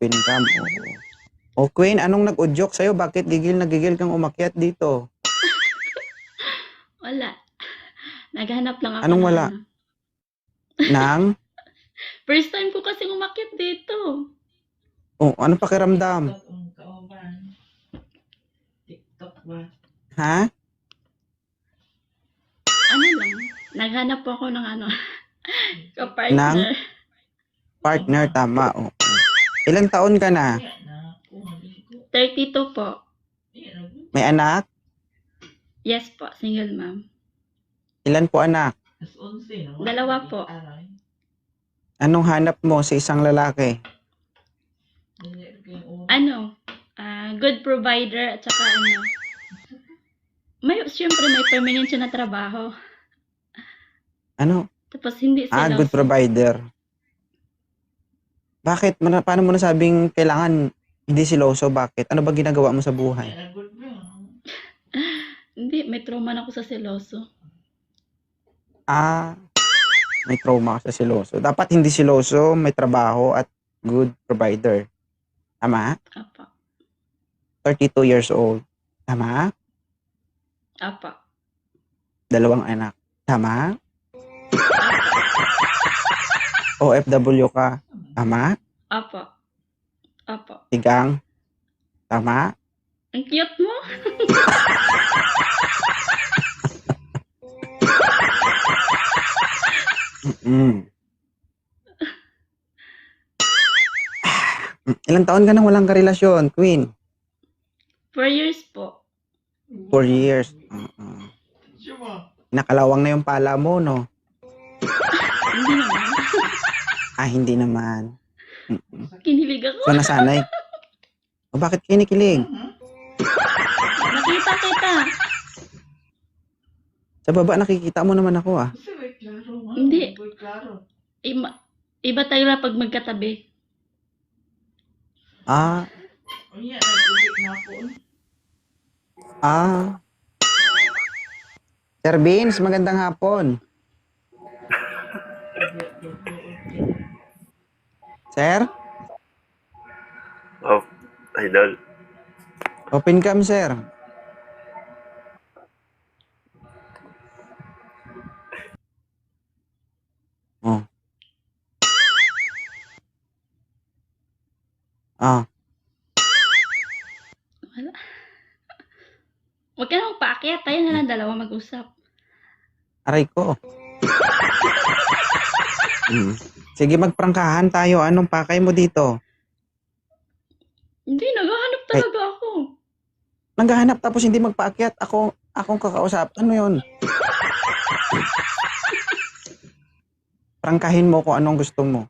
Open cam, oo. O Queen, anong nag-udyok sa'yo? Bakit gigil na gigil kang umakyat dito? Wala. Naghanap lang ako Anong ng wala? ano. Nang? First time ko kasi umakyat dito. Oh, ano pakiramdam? TikTok ang kauban. TikTok ba? Ha? Ano lang, naghanap ako ng ano, Nang ka-partner. partner, tama. Oo. Ilang taon ka na? Kaya na ako, maligo. 32 po. Kaya na ako. May anak? Yes po, single mom. Ilan po anak? As 11 na. Dalawa po. Aray. Anong hanap mo sa isang lalaki? Dali kayong oras. Ano, good provider at saka ano, syempre may permanent siya na trabaho. Ano? Tapos hindi sila. Good provider. Bakit? Paano mo nasabing kailangan hindi siloso? Bakit? Ano ba ginagawa mo sa buhay? Kaya na good bro. Hindi, may trauma na ako sa seloso. May trauma ka sa siloso. Dapat hindi siloso, may trabaho at good provider. Tama? Apa. 32 years old. Tama? Apa. 2 anak. Tama? OFW ka. Tama? Apa. Apa. Tigang. Tama? Ang cute mo. Mm. Ilang taon ka nang walang karelasyon, Queen? 4 years po. 4 years. Suma. Nakalawang na yung pala mo, no? Hindi naman. Hindi naman. Kinilig ako. So, nasanay. O, bakit kinikilig? Nakita kita. Sa baba, nakikita mo naman ako, Kasi may klaro. Hindi. May klaro. Iba tayo na pag magkatabi. O yan, nag-ulit na ako. Sir Beans, magandang hapon. Sir? Oh, idol. Open cam, sir. Oh. Wala. Huwag ka nang paakyat. Tayo na lang dalawa mag-usap. Aray ko. Sige, magprangkahan tayo. Anong pakay mo dito? Hindi, naghahanap talaga ako. Nanggahanap tapos hindi magpaakyat. Akong kakausap. Ano yun? Prangkahin mo kung anong gusto mo.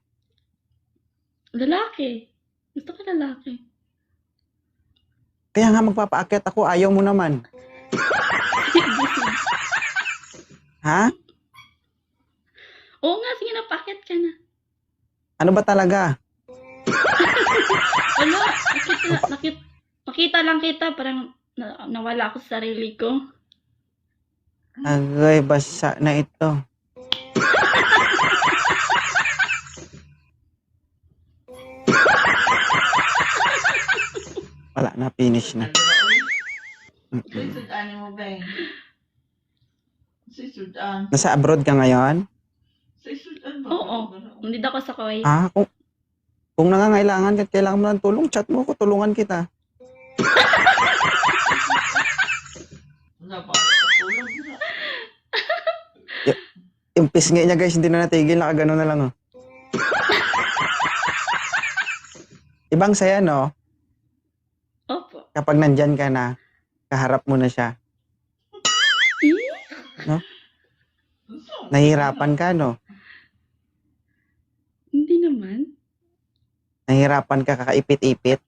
Lalaki. Gusto ko lalaki. Kaya nga magpapaakyat ako. Ayaw mo naman. Ha? Oo nga, sige na, paakyat ka na. Ano ba talaga? Wala, makita lang kita, parang nawala ako sa sarili ko. Agay, basa na ito. Wala na, finish na. Sisudan mo ba? Sisudan. Nasa abroad ka ngayon? Sisudan ba? Oo, hindi ako sa Kuwait. Kung nangangailangan ka, kailangan mo ng tulong, chat mo ko, tulungan kita. Wala pa. Tulog na. Yung pisngi niya guys, hindi na natigil, nakagano na lang oh. Ibang saya no, Opo. kapag nandyan ka na, kaharap mo na siya. No? Nahihirapan ka no? Hindi naman. Nahihirapan ka kakaipit-ipit.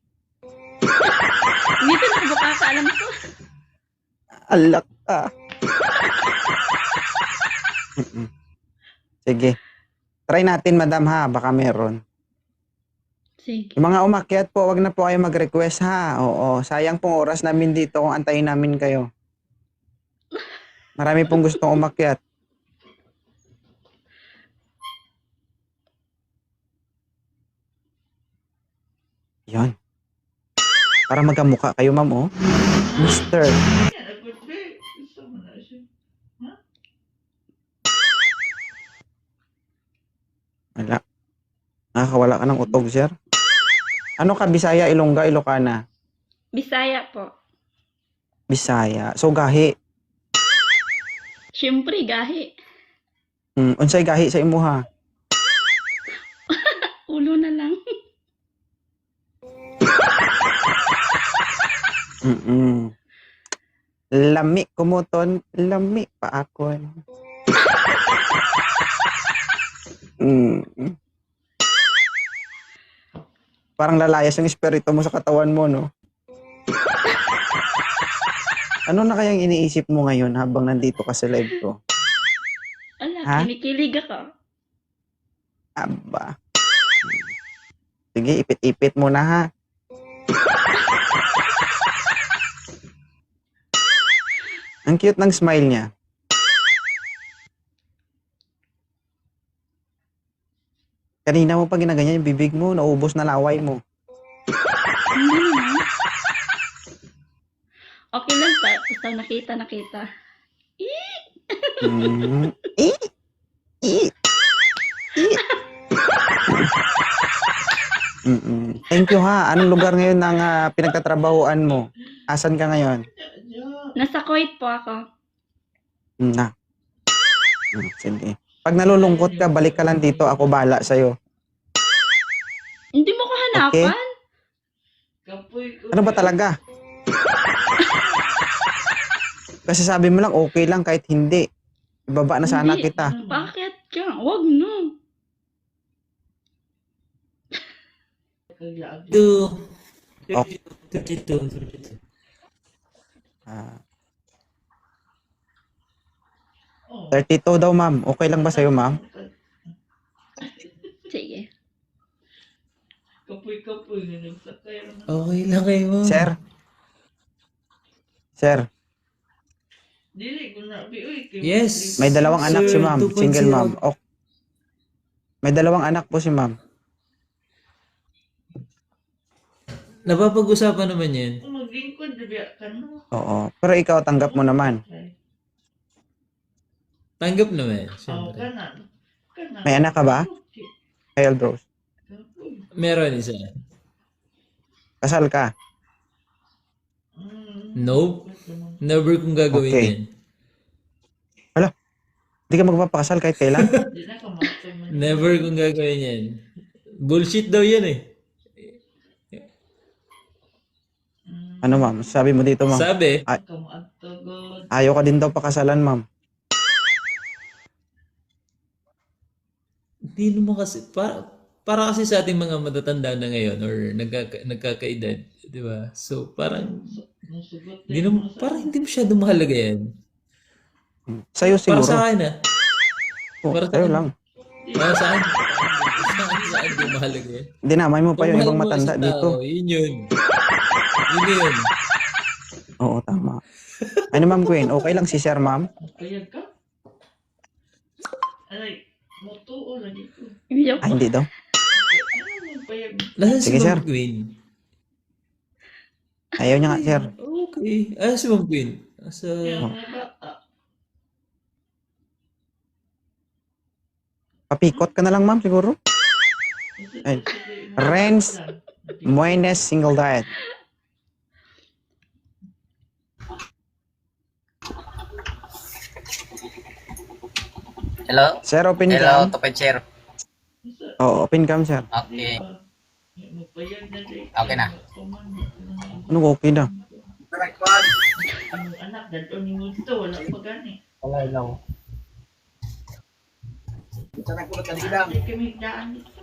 Hindi ko na makakaalam ko. Alak ka. Sige. Try natin madam ha, baka meron. Sige. Yung mga umakyat po, wag na po kayo mag-request ha. Oo, sayang pong oras namin dito kung antayin namin kayo. Marami pong gustong umakyat. Yan. Para magkamukha kayo, ma'am, oh. Mister. Yan, agad be. Gusto mo na siya. Wala. Nakakawala ka ng utog, sir. Ano ka, Bisaya, Ilongga, Ilocana? Bisaya po. Bisaya. So, gahi. Siyempre, gahi. Unsay gahi sa imuha? Ulo na lang. Lami kumuton, lami pa akon. Parang lalayas yung espiritu mo sa katawan mo, no? Ano na kayang iniisip mo ngayon habang nandito ka sa live ko? Ala, Ha? kinikilig ako. Aba. Sige, ipit-ipit mo na, ha? Ang cute ng smile niya. Kanina mo pa ginaganyan yung bibig mo, naubos na laway mo. Hindi naman. Okay lang pa. Basta nakita. Mm. Eh, eh, eh. Thank you, ha. Anong lugar ngayon ng pinagtatrabahuan mo? Asan ka ngayon? Nasa Kuwait po ako. Na. Sige. Pag nalulungkot ka, balik ka lang dito. Ako bahala sa'yo. Hindi mo ko hanapan? Kapoy ko. Ano ba talaga? Kasi sabi mo lang, okay lang kahit hindi. Ibaba na sana Hindi. kita. Bakit ka? Huwag no. Kaglaag. 32. Ah, Oh. 32 daw, ma'am. Okay lang ba sa'yo, ma'am? Sige. Kapoy-kapoy na nagsakay. Okay lang kayo, ma'am. Sir? Sir, Dili ko na. Uy, Yes. may dalawang anak si Sir, ma'am. 2.0. Single ma'am. May dalawang anak po si ma'am. Napapag-usapan naman yan. Maglingkod, dibiya ka no? Oo. Pero ikaw, tanggap mo naman. Tanggap naman, Oh, syempre. kana. May anak ka ba? Kay Eldros. Meron isa. Kasal ka. Nope. Never kong gagawin Okay. yan. Hindi ka magpapakasal kahit kailan? Di na kamatay man. Never kong gagawin yan. Bullshit daw yan eh. Ano, ma'am? Sabi mo dito, ma'am. Sabi, Kamuagtagod. Ayaw ka din daw pakasalan, ma'am. hindi naman kasi, para kasi sa ating mga matatanda na ngayon or nagkakaedad, di ba? So, parang, Nasugot hindi naman, parang hindi masyado mahalaga yan. Sa'yo Para siguro. sa akin ah. Oh, para sa sa'yo akin. lang. Para sa akin. Sa akin hindi mahalaga yan. Dinamay mo pa yung Kung ibang mahal mo matanda isang dito. tao, yun yun. Yun yun. Oo, tama. Ano, ma'am Queen? Okay lang si Sir, ma'am? Payag ka? Ay, motuo lagi ko. Hindi Ah, hindi daw. Ano mo payag? Nasaan si Sige, sir. Ma'am Queen? Ayaw niya nga, Sir. Okay. Ah, si Ma'am Queen. Sa... Kaya mga bata. Papikot ka na lang, ma'am, siguro. Ay, Renz Moines single diet. Hello? Sir, open Hello, cam. Tupad Sir. Oo, open cam, sir. Okay. Magpayag na din. Okay na. Ano okay na? Ang anak, dadto ni mo dito, wala pa gani. Hindi kami daan dito.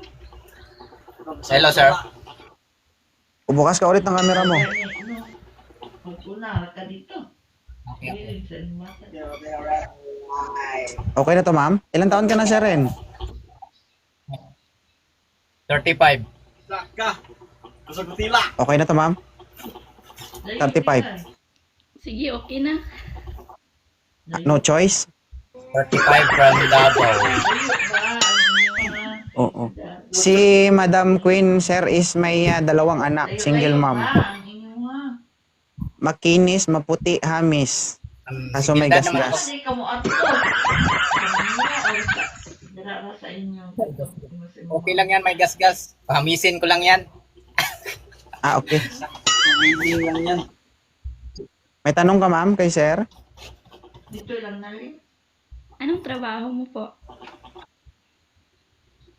Hello, sir. Bukas ka ulit ng camera mo. Gani, ano, magpuna ka dito. Okay. Dili, sa mata. Okay na to, ma'am? Ilang taon ka na, Sir, Ren? 35. Okay na to, ma'am? 35. Sige, okay na. No choice? 35 from Davao. Layo ba? Ano Oo. Si Madam Queen, sir, is may dalawang anak. Single mom. Ang inyo ha. Makinis, maputi, hamis. Kaso may Ganda naman gas-gas. Kasi kamo ato. Dara sa inyo. Okay lang yan, may gas-gas. Pahamisin ko lang yan. Ah, okay. May tanong ka, ma'am, kay sir? Dito lang nalin. Anong trabaho mo po?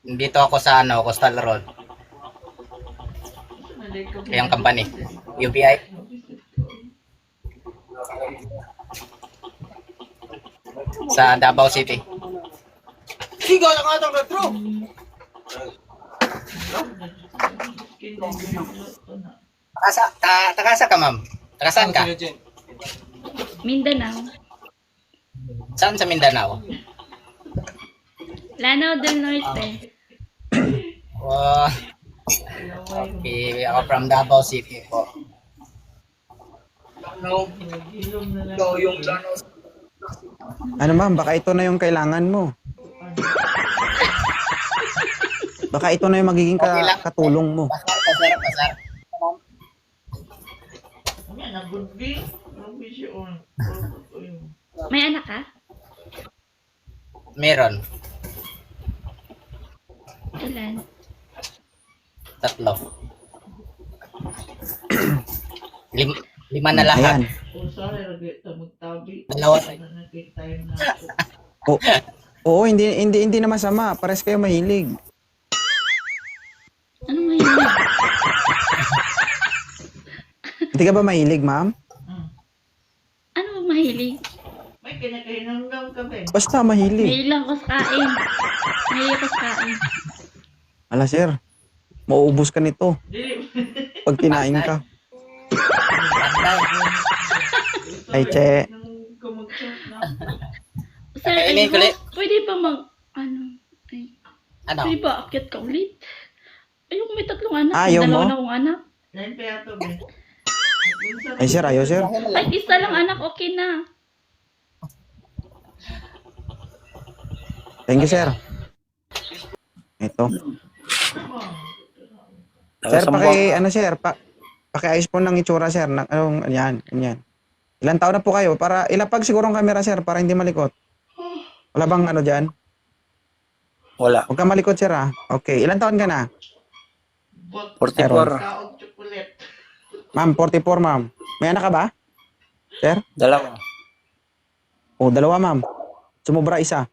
Dito ako sa Coastal Road. Yung company. UBI. Sa Davao City. Takasa ka, ma'am? Takasaan ka? Mindanao. Saan sa Mindanao? Lanao del Norte. Oh, okay, ako from Davao City po. Ano, ma'am, baka ito na yung kailangan mo. Baka ito na yung magiging Okay lang. katulong mo. Pasar. Ano na gudbi? Ang bisyon. May anak ka? Meron. Ilan? 3. Lima na lahat. Ayan. Usare lagi ta magtabi. 2. Na time na. Oo, hindi na masama. Pares kayo mahilig. Anong mahilig? Hindi ka ba mahilig, ma'am? Ano ba mahilig? May kinakahinanggang ka ba? Basta mahilig. Mahilig lang ako sa kain. Mahilig ako sa kain. Ala, sir. Mauubos ka nito Dili. pag kinain ka. Ay, che. Sir, Kainin ko ulit. pwede ba Ano? pwede ba akyat ka ulit? Ayoko may 3 anak. Ayaw May 2 mo? na akong anak. Lain pa yato ba? Ay, sir, ayaw, sir. Ay, isa lang anak, okay na. Thank you, sir. Ito. Sir, pakiayos po ng itsura, sir. Yan. Ilan taon na po kayo? Para ilapag siguro ang camera, sir, para hindi malikot. Wala bang ano dyan? Wala. Huwag kang malikot, sir, ha? Okay. Ilan taon ka na? 44. Kaog chocolate. Ma'am, 44, ma'am. May anak ka ba? Sir? Dalawa. O, 2, ma'am. Sumubra 1.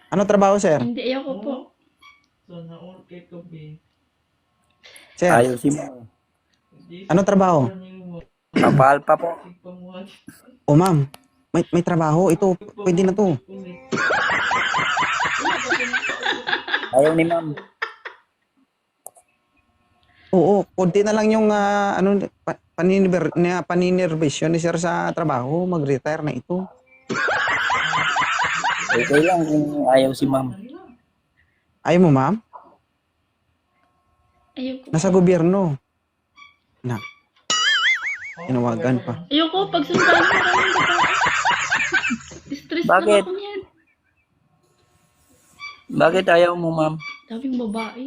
Ano trabaho, sir? Hindi, ayoko po. So na-okay ko ba? Sir, Ayaw si mo. ano trabaho? Kapal pa po. O, ma'am. May trabaho. Ito, pwede na to. Ayaw ni ma'am. Oo, konti na lang yung paninervisyon ni sir sa trabaho. Mag-retire na ito. Okay lang kung ayaw si ma'am. Ayaw mo, ma'am? Ayoko. Nasa gobyerno. Na. Tinawagan pa. Ayoko, pag sundan mo kami babae. Stress Bakit? na ako niyan. Bakit ayaw mo ma'am? Daming babae.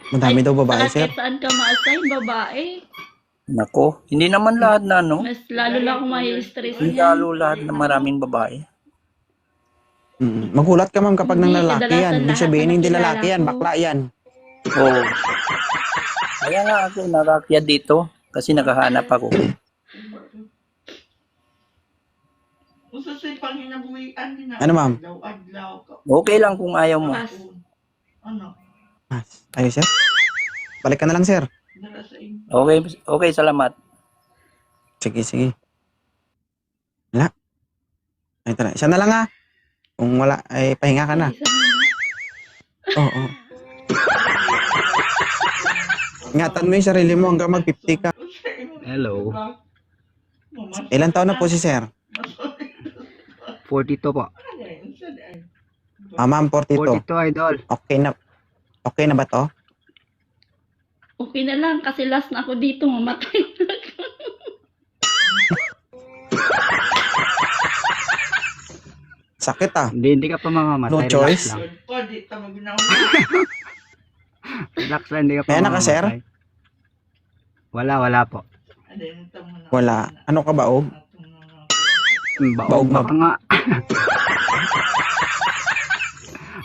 Madami daw babae, sir. Kahit saan ka ma-assign, babae. Nako, hindi naman lahat na no. Mas lalo lang ako ma-stress Hindi niyan. lalo lahat na maraming babae. Magulat ka, ma'am, kapag nang Hindi, lalaki yan. kadalasan Ibig lahat sabihin, ng hindi nakilala lalaki yan, ko. bakla yan. Oo. Kaya nga ako nakakyat dito kasi nakahanap ako. Usa sa panginabuhian din na. Ano, ma'am? Adlaw ka. Okay lang kung ayaw mo. Pass. Ano? Ayos, sir. Balik ka na lang, sir. Dala sa inyo. Okay, salamat. Sige. Wala. Ito na. Isa na lang, ha. Kung wala, ay pahinga ka na. Isa na. Oo. Ingatan mo yung sarili mo hanggang mag-50 ka. Hello. Ilan taon na po si sir? 42 po. Ma'am, 42. idol. Okay na ba to? Okay na lang, kasi last na ako dito, mamatay na ako. Sakit ah. Hindi ka pa mamamatay. No relax choice. lang. Po, di ta maginaw. Relax lang, hindi ka pa May anak ka, sir? mamamatay. Wala po. Wala. Ano ka ba, Og? Baog Baog ka nga.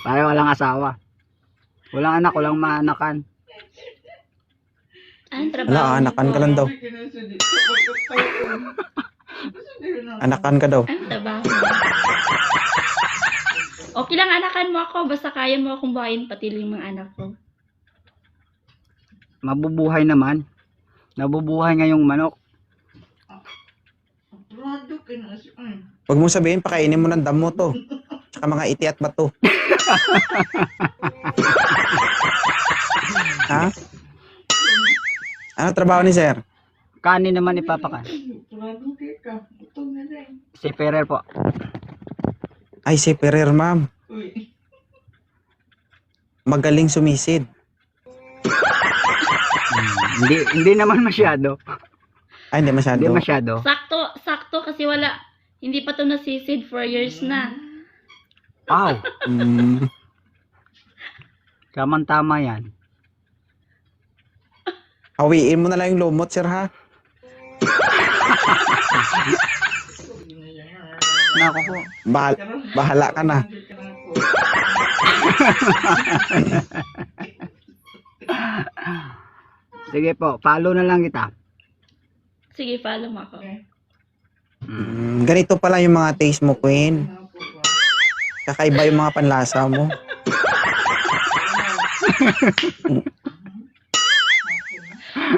Parang walang asawa. Walang anak, walang maanakan. Anong trabaho? Wala, anakan ka lang daw. Anakan ka daw. Anong trabaho? Okay lang anakan mo ako, basta kaya mo akong buhayin pati yung mga anak ko. Mabubuhay naman. Nabubuhay ngayong manok. Huwag mo sabihin, pakainin mo ng damo to. Tsaka mga iti at bato. Ha? Ano trabaho ni sir? Kanin naman ipapakan. Si Ferrer po. Ay, si Ferrer, ma'am. Magaling sumisid. Hindi naman masyado. Ay, hindi masyado. Hindi masyado. Sakto kasi wala. Hindi pa to nasisid 4 years na. Wow. Mm, Tama yan. hawiin mo na lang yung lumot, sir, ha? Nako po. Bahala ka na. Sige po, follow na lang kita. Sige, follow mo ako. Ganito pala yung mga taste mo, Queen. Kakaiba yung mga panlasa mo.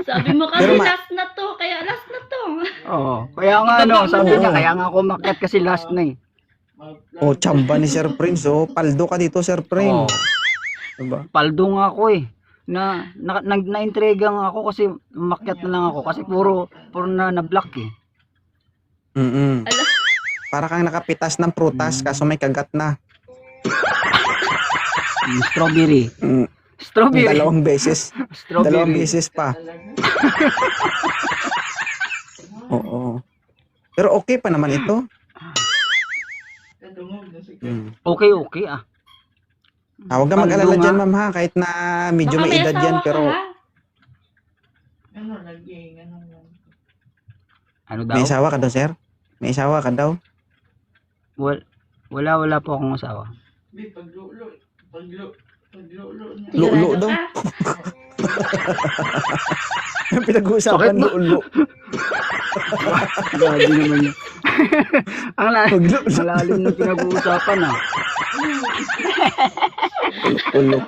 Sabi mo kasi Pero last na to, kaya last na to. Oo. Kaya nga sabi niya, kaya nga ako umakyat kasi last na eh. Oh, tsamba ni Sir Prince, oh. Paldo ka dito, Sir Oo. Prince. Diba? Paldo nga ako eh. Na-intriga nga ako kasi umakyat na lang ako kasi puro na-block eh. Mm-mm. Ala. Para kang nakapitas ng prutas, kaso may kagat na. Strawberry. Strawberry. Dalawang beses. Dalawang Strawberry. beses pa. Oo. Pero okay pa naman ito. Okay ah. Huwag ka mag-alala Paldo nga. dyan, ma'am, ha? Kahit na medyo Baka may edad yan, asawa ka, pero ha? Ano daw? may asawa ka daw, sir? May asawa ka daw? Wala po akong asawa. Lulo Sigurado daw. ka? Yung pinag-uusapan, Bakit ba? lulo. Grabe naman yun. Ang Lulo. malalim na pinag-uusapan ah. Lulo.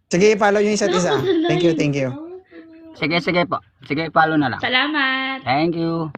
Sige, follow nyo yung isa't isa. Thank you, thank you. Sige po. Sige, follow na lang. Salamat. Thank you.